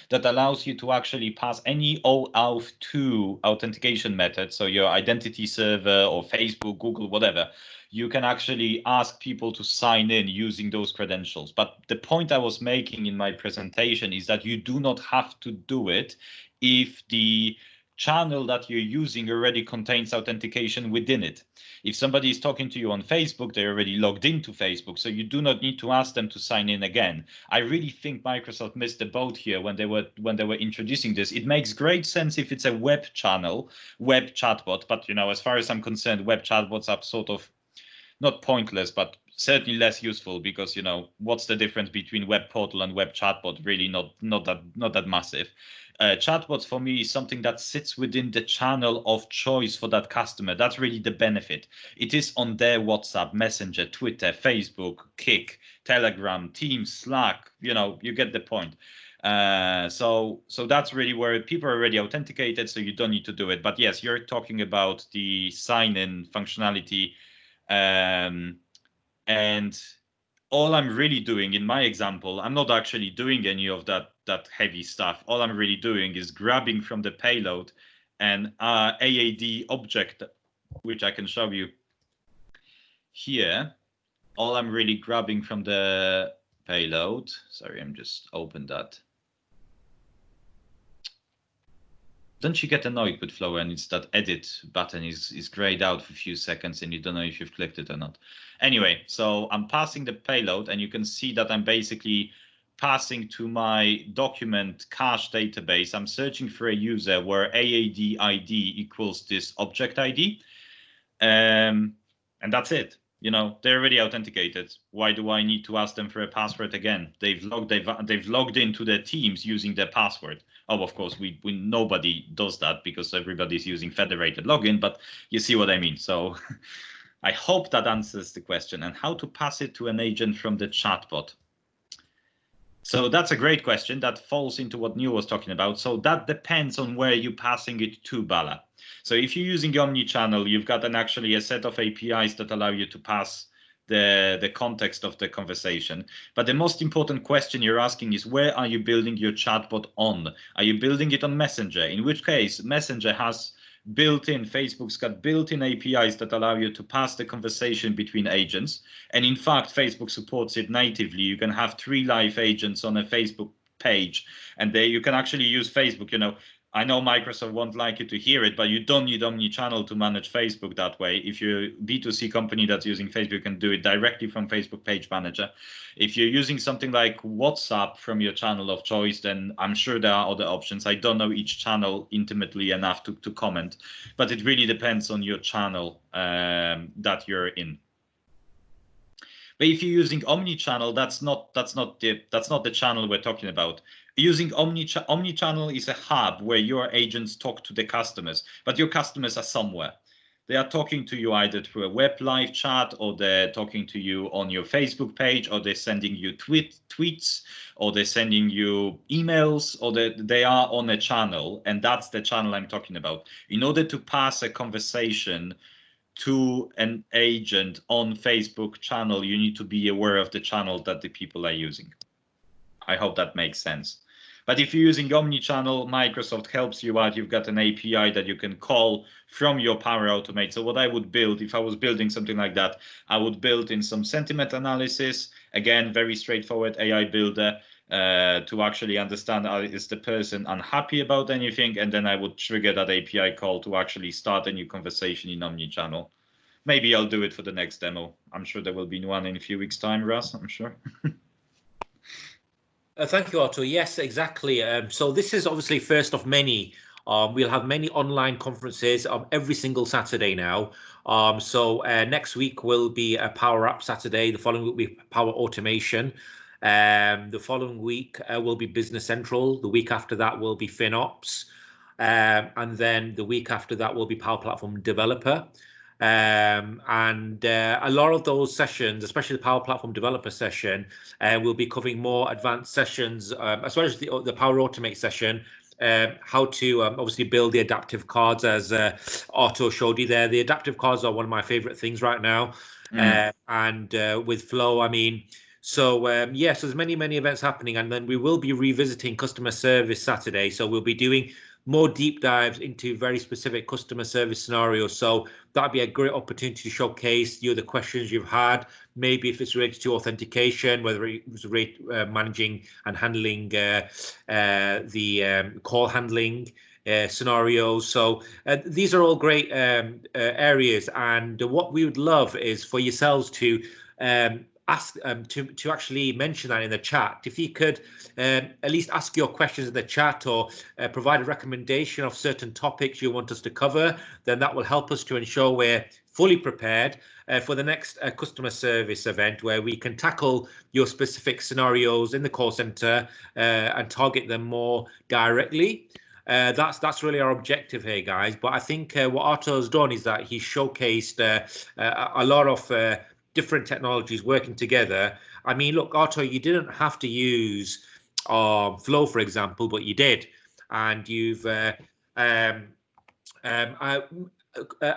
that allows you to actually pass any OAuth 2 authentication method. So your identity server or Facebook, Google, whatever. You can actually ask people to sign in using those credentials. But the point I was making in my presentation is that you do not have to do it if the channel that you're using already contains authentication within it. If somebody is talking to you on Facebook, they're already logged into Facebook, so you do not need to ask them to sign in again. I really think Microsoft missed the boat here when they were introducing this. It makes great sense if it's a web channel, web chatbot, but as far as I'm concerned, web chatbots are sort of not pointless, but certainly less useful, because what's the difference between web portal and web chatbot? Really not that massive. Chatbots for me is something that sits within the channel of choice for that customer. That's really the benefit. It is on their WhatsApp, Messenger, Twitter, Facebook, Kik, Telegram, Teams, Slack. You get the point. So that's really where people are already authenticated, so you don't need to do it. But yes, you're talking about the sign-in functionality, and all I'm really doing in my example, I'm not actually doing any of that heavy stuff. All I'm really doing is grabbing from the payload an AAD object, which I can show you here. All I'm really grabbing from the payload. Sorry, I'm just open that. Don't you get annoyed with Flow and it's that edit button is grayed out for a few seconds and you don't know if you've clicked it or not. Anyway, so I'm passing the payload and you can see that I'm basically passing to my document cache database. I'm searching for a user where AAD ID equals this object ID. And that's it. You know, they're already authenticated. Why do I need to ask them for a password again? They've logged into their Teams using their password. Oh, of course, we nobody does that because everybody's using federated login, but you see what I mean. So I hope that answers the question. And how to pass it to an agent from the chatbot. So that's a great question that falls into what Neil was talking about. So that depends on where you're passing it to, Bala. So if you're using omnichannel, you've got actually a set of APIs that allow you to pass the context of the conversation. But the most important question you're asking is, where are you building your chatbot on? Are you building it on Messenger? In which case, Messenger has built-in, Facebook's got built-in APIs that allow you to pass the conversation between agents. And in fact, Facebook supports it natively. You can have 3 live agents on a Facebook page, and there you can actually use Facebook. You know, I know Microsoft won't like you to hear it, but you don't need omnichannel to manage Facebook that way. If you're a B2C company that's using Facebook, you can do it directly from Facebook Page Manager. If you're using something like WhatsApp from your channel of choice, then I'm sure there are other options. I don't know each channel intimately enough to comment, but it really depends on your channel that you're in. But if you're using omnichannel, that's not the channel we're talking about. Using omnichannel is a hub where your agents talk to the customers, but your customers are somewhere. They are talking to you either through a web live chat, or they're talking to you on your Facebook page, or they're sending you tweets, or they're sending you emails, or they are on a channel, and that's the channel I'm talking about. In order to pass a conversation to an agent on Facebook channel, you need to be aware of the channel that the people are using. I hope that makes sense. But if you're using omnichannel, Microsoft helps you out. You've got an API that you can call from your Power Automate. So what I would build, if I was building something like that, I would build in some sentiment analysis. Again, very straightforward AI builder to actually understand, is the person unhappy about anything? And then I would trigger that API call to actually start a new conversation in omnichannel. Maybe I'll do it for the next demo. I'm sure there will be one in a few weeks' time, Russ, I'm sure. Thank you, Artur. Yes, exactly. So this is obviously first of many. We'll have many online conferences every single Saturday now. So next week will be a Power App Saturday. The following week will be Power Automation. The following week will be Business Central. The week after that will be FinOps. And then the week after that will be Power Platform Developer. And a lot of those sessions, especially the Power Platform Developer session, will be covering more advanced sessions, as well as the Power Automate session, how to obviously build the adaptive cards, as Artur showed you there. The adaptive cards are one of my favorite things right now. And with Flow, I mean, so yes, there's many events happening, and then we will be revisiting customer service Saturday. So we'll be doing more deep dives into very specific customer service scenarios. So that'd be a great opportunity to showcase the questions you've had, maybe if it's related to authentication, whether it was managing and handling the call handling scenarios. So these are all great areas, and what we would love is for yourselves to ask to actually mention that in the chat. If you could at least ask your questions in the chat, or provide a recommendation of certain topics you want us to cover, then that will help us to ensure we're fully prepared for the next customer service event, where we can tackle your specific scenarios in the call center and target them more directly. That's really our objective here, guys. But I think what Artur has done is that he showcased a lot of different technologies working together. I mean, look, Artur, you didn't have to use Flow, for example, but you did, and you've out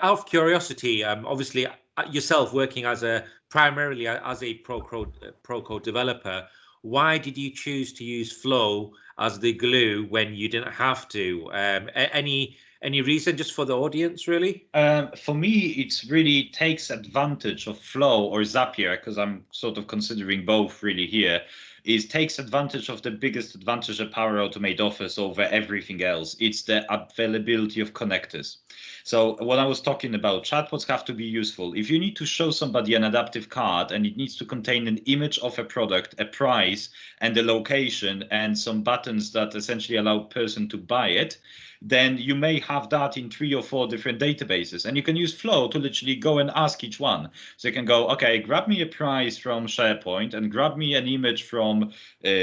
of curiosity, obviously yourself working as primarily as a pro code developer, why did you choose to use Flow as the glue when you didn't have to? Any reason, just for the audience, really? For me, it's really takes advantage of Flow or Zapier, because I'm sort of considering both really here. Is takes advantage of the biggest advantage that Power Automate offers over everything else. It's the availability of connectors. So when I was talking about, chatbots have to be useful. If you need to show somebody an adaptive card and it needs to contain an image of a product, a price, and a location, and some buttons that essentially allow a person to buy it, then you may have that in 3 or 4 different databases. And you can use Flow to literally go and ask each one. So you can go, okay, grab me a price from SharePoint and grab me an image from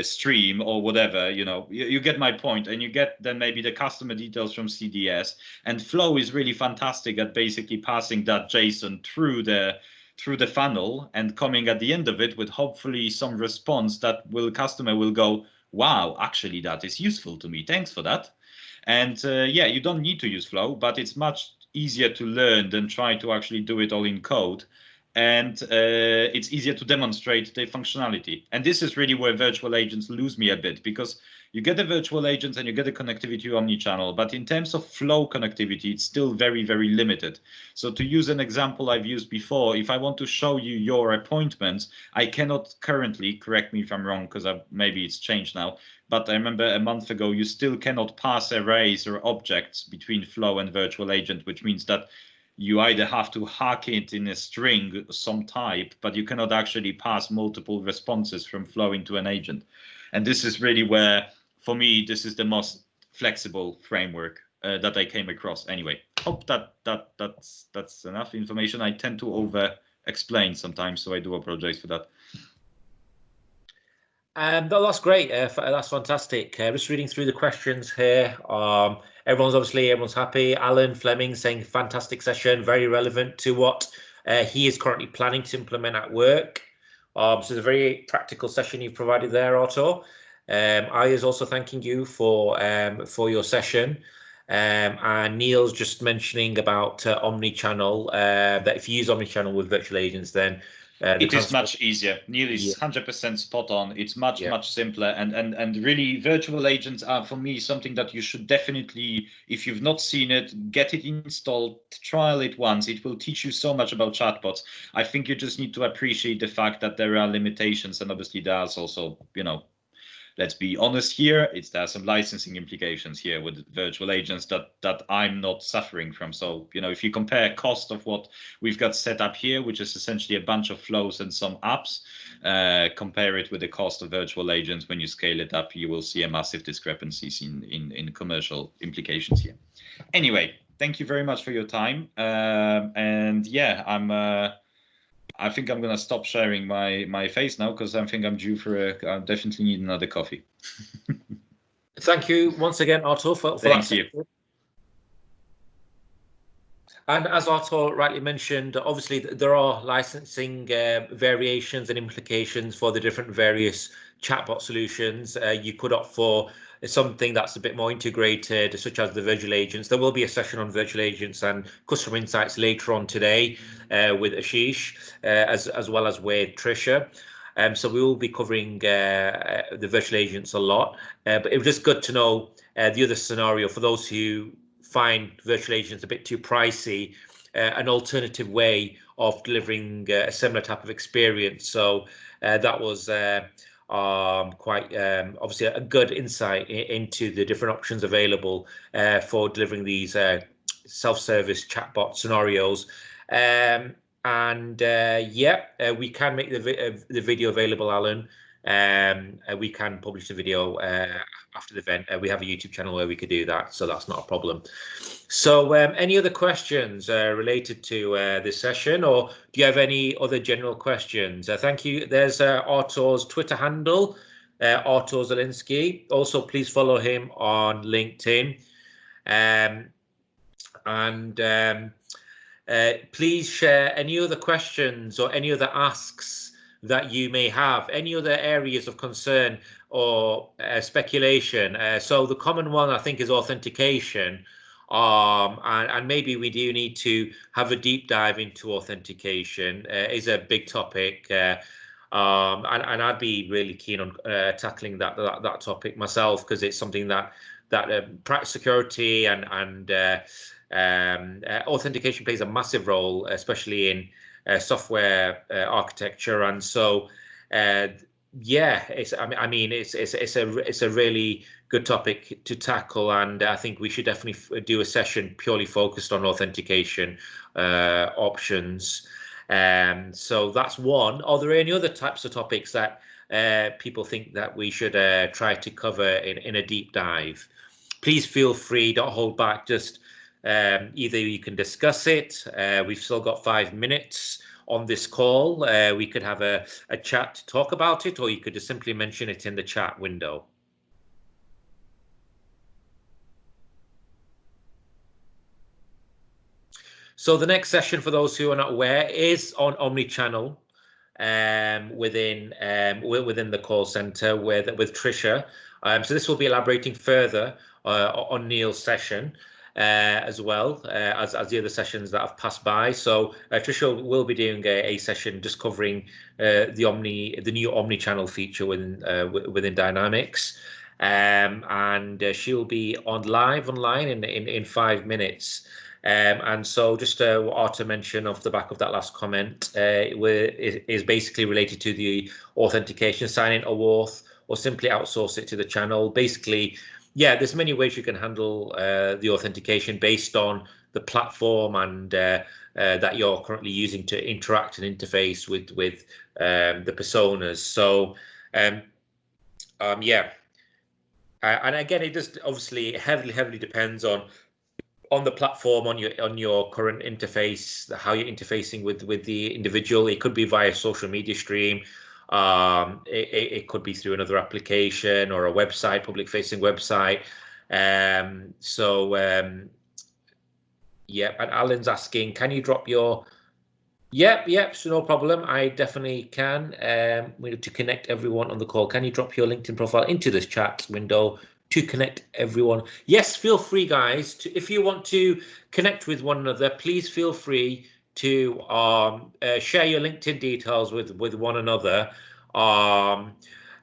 Stream or whatever, you get my point. And you get then maybe the customer details from CDS. And Flow is really fantastic at basically passing that JSON through the funnel and coming at the end of it with hopefully some response that customer will go, wow, actually that is useful to me. Thanks for that. And yeah, you don't need to use Flow, but it's much easier to learn than try to actually do it all in code. And it's easier to demonstrate the functionality. And this is really where virtual agents lose me a bit, because you get the virtual agents and you get the connectivity to omnichannel, but in terms of Flow connectivity, it's still very, very limited. So to use an example I've used before, if I want to show you your appointments, I cannot currently, correct me if I'm wrong, because maybe it's changed now, but I remember a month ago, you still cannot pass arrays or objects between Flow and virtual agent, which means that you either have to hack it in a string, some type, but you cannot actually pass multiple responses from Flow into an agent. And this is really where, for me, this is the most flexible framework that I came across. Anyway, hope that's enough information. I tend to over explain sometimes, so I do apologize for that. That's great. That's fantastic. Just reading through the questions here. Everyone's happy. Alan Fleming saying fantastic session, very relevant to what he is currently planning to implement at work. So it's a very practical session you've provided there, Artur. I is also thanking you for your session. And Neil's just mentioning about omnichannel, that if you use omnichannel with virtual agents, then it is much easier. Neil is 100% spot on. It's much simpler, and really virtual agents are, for me, something that you should definitely, if you've not seen it, get it installed, trial it once. It will teach you so much about chatbots. I think you just need to appreciate the fact that there are limitations, and obviously there's also, let's be honest here, there are some licensing implications here with virtual agents that I'm not suffering from. So, if you compare cost of what we've got set up here, which is essentially a bunch of flows and some apps, compare it with the cost of virtual agents, when you scale it up, you will see a massive discrepancies in commercial implications here. Anyway, thank you very much for your time. And yeah, I think I'm gonna stop sharing my face now, because I think I'm due for I definitely need another coffee. Thank you once again, Artur, for Thank that. you. And as Artur rightly mentioned, obviously there are licensing variations and implications for the different various chatbot solutions. You could opt for something that's a bit more integrated, such as the virtual agents. There will be a session on virtual agents and customer insights later on today with Ashish, as well as with Trisha. So we will be covering the virtual agents a lot, but it was just good to know the other scenario for those who find virtual agents a bit too pricey, an alternative way of delivering a similar type of experience. So that was quite obviously a good insight into the different options available for delivering these self-service chatbot scenarios. We can make the video available, Alan. We can publish the video after the event. We have a YouTube channel where we could do that, so that's not a problem. So any other questions related to this session, or do you have any other general questions? Thank you. There's Artur's Twitter handle, Artur Zielinski. Also, please follow him on LinkedIn. Please share any other questions or any other asks that you may have, any other areas of concern or speculation. So the common one, I think, is authentication. And maybe we do need to have a deep dive into authentication. Is a big topic. And I'd be really keen on tackling that topic myself, because it's something that practice security and authentication plays a massive role, especially in software architecture. And so, yeah, it's a really good topic to tackle, and I think we should definitely do a session purely focused on authentication options. So that's one. Are there any other types of topics that people think that we should try to cover in a deep dive? Please feel free, don't hold back. Just either you can discuss it. We've still got 5 minutes on this call. We could have a chat to talk about it, or you could just simply mention it in the chat window. So the next session, for those who are not aware, is on omnichannel within the call center with Trisha. So this will be elaborating further on Neil's session as well as the other sessions that have passed by. So Trisha will be doing a session just covering the new omnichannel feature within Dynamics, and she'll be online in 5 minutes. And so just what Artur mentioned off the back of that last comment is basically related to the authentication, sign in OAuth, or simply outsource it to the channel. Basically, yeah, there's many ways you can handle the authentication based on the platform and that you're currently using to interact and interface with the personas. So yeah, and again, it just obviously heavily depends on the platform, on your current interface, how you're interfacing with the individual. It could be via social media stream. It could be through another application or a website, public-facing website. Yeah, and Alan's asking, can you drop your... Yep, so no problem. I definitely can. We need to connect everyone on the call. Can you drop your LinkedIn profile into this chat window to connect everyone? Yes, feel free, guys. If you want to connect with one another, please feel free to share your LinkedIn details with one another on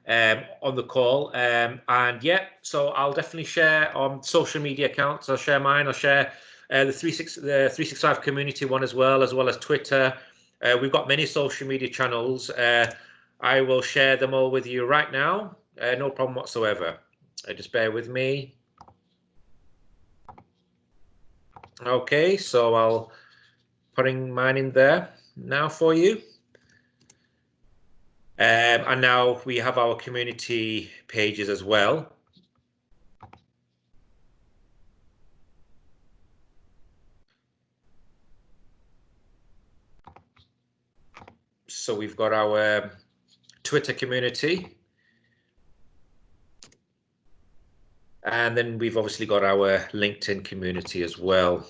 the call. And yeah, so I'll definitely share on social media accounts. I'll share mine. I'll share the 365 community one as well as Twitter. We've got many social media channels. I will share them all with you right now. No problem whatsoever. Just bear with me. Okay, so I'll putting mine in there now for you. And now we have our community pages as well. So we've got our Twitter community. And then we've obviously got our LinkedIn community as well.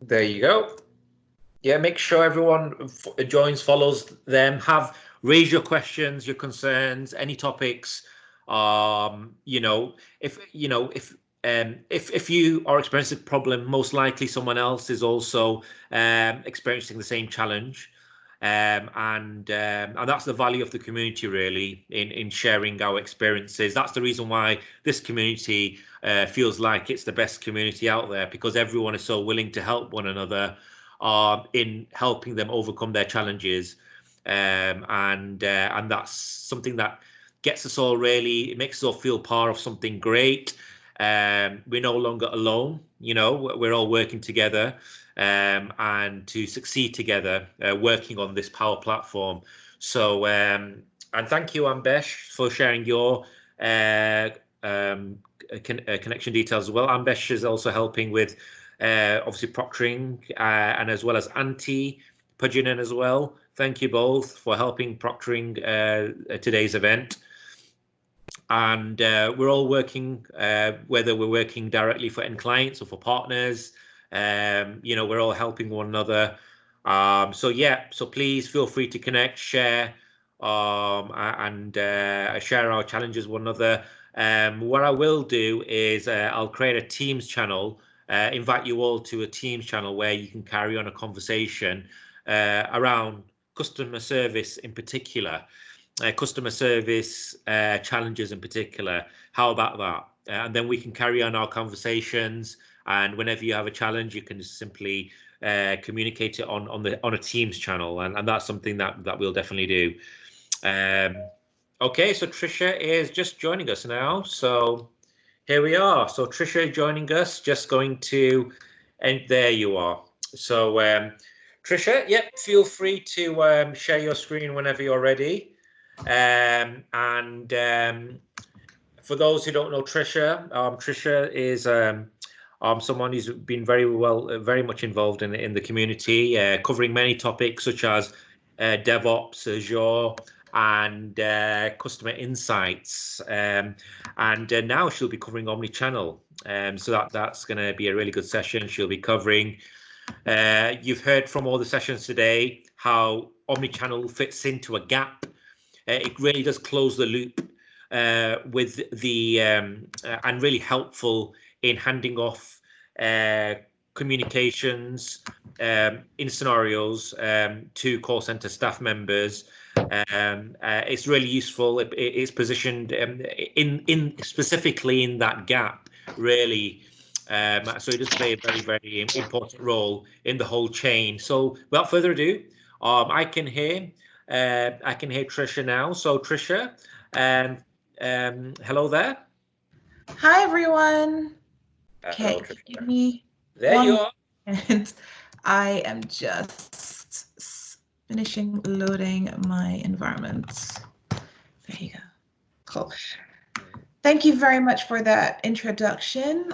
There you go. Yeah, make sure everyone joins, follows them. Raise your questions, your concerns, any topics. If you are experiencing a problem, most likely someone else is also experiencing the same challenge. And that's the value of the community, really, in sharing our experiences. That's the reason why this community feels like it's the best community out there, because everyone is so willing to help one another in helping them overcome their challenges. And that's something that gets us all it makes us all feel part of something great. We're no longer alone, we're all working together and to succeed together, working on this power platform. So, and thank you, Ambesh, for sharing your connection details as well. Ambesh is also helping with obviously proctoring and as well as Anti Pajinan as well. thank you both for helping proctoring today's event. And we're all working, whether we're working directly for end clients or for partners, you know, we're all helping one another. So yeah, so please feel free to connect, share, and share our challenges with one another. What I will do is I'll create a Teams channel, invite you all to a Teams channel where you can carry on a conversation around customer service in particular. Customer service challenges in particular. How about that? And then we can carry on our conversations. And whenever you have a challenge, you can just simply communicate it on a Teams channel, and that's something that we'll definitely do. Okay, so Trisha is just joining us now. So here we are. So Trisha joining us. Just going to, and there you are. So Trisha, yep, feel free to share your screen whenever you're ready. And for those who don't know Trisha, Trisha is someone who's been very much involved in the community, covering many topics such as DevOps, Azure, and customer insights. And now she'll be covering omnichannel. So that's going to be a really good session. She'll be covering. You've heard from all the sessions today how omnichannel fits into a gap. It really does close the loop with the and really helpful in handing off communications in scenarios to call center staff members. It's really useful. It's positioned in specifically in that gap, really. So it does play a very important role in the whole chain. So without further ado, I can hear Trisha now. So Trisha, hello there. Hi everyone. Hello, Okay, give me there you are. And I am just finishing loading my environment. There you go. Cool. Thank you very much for that introduction.